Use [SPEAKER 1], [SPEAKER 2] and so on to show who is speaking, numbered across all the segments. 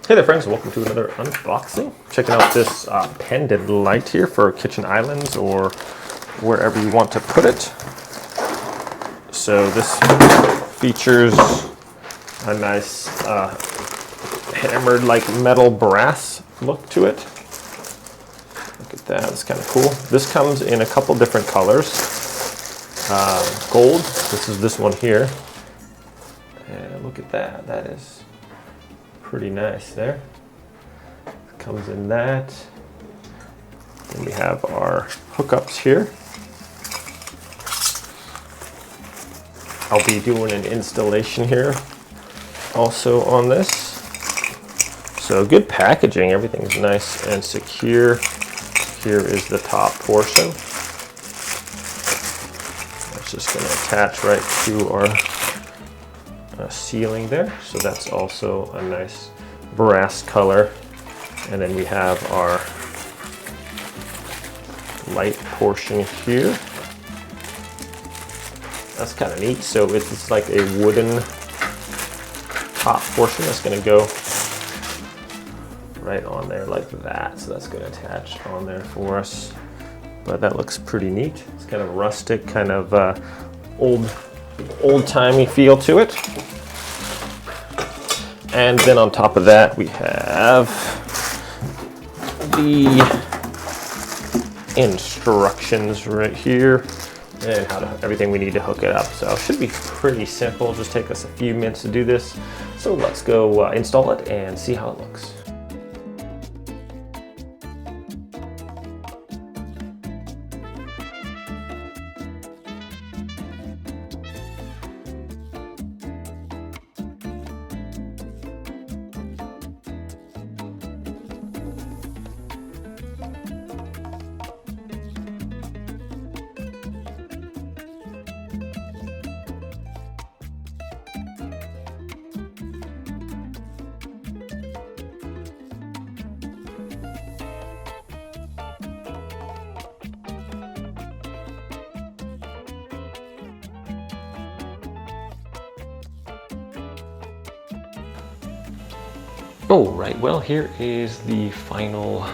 [SPEAKER 1] Hey there friends, welcome to another unboxing. Checking out this pendant light here for kitchen islands or wherever you want to put it. So this features a nice hammered like metal brass look to it. Look at that, it's kind of cool. This comes in a couple different colors. Gold, this is this one here. And look at that, that is pretty nice there. Comes in that. Then we have our hookups here. I'll be doing an installation here also on this. So good packaging, everything's nice and secure. Here is the top portion. It's just going to attach right to our ceiling there, so that's also a nice brass color. And then we have our light portion here. That's kind of neat. So it's like a wooden top portion that's going to go right on there like that. So that's going to attach on there for us. But that looks pretty neat. It's kind of rustic, kind of old-timey feel to it. And then on top of that, we have the instructions right here and everything we need to hook it up. So it should be pretty simple. Just take us a few minutes to do this. So let's go install it and see how it looks. All right, well, here is the final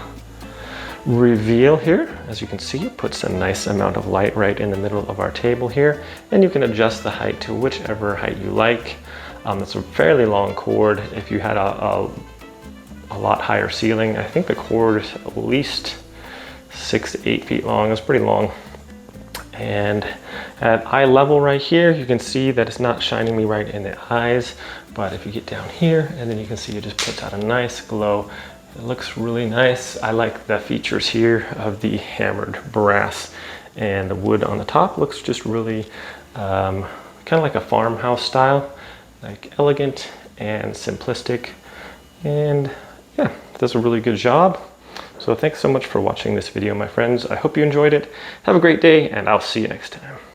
[SPEAKER 1] reveal here. As you can see, it puts a nice amount of light right in the middle of our table here, and you can adjust the height to whichever height you like. It's a fairly long cord. If you had a lot higher ceiling, I think the cord is at least 6 to 8 feet long. It's pretty long. And at eye level right here, you can see that it's not shining me right in the eyes, but if you get down here, and then you can see it just puts out a nice glow. It looks really nice. I like the features here of the hammered brass, and the wood on the top looks just really kind of like a farmhouse style, like elegant and simplistic, and yeah, does a really good job. So thanks so much for watching this video, my friends. I hope you enjoyed it. Have a great day, and I'll see you next time.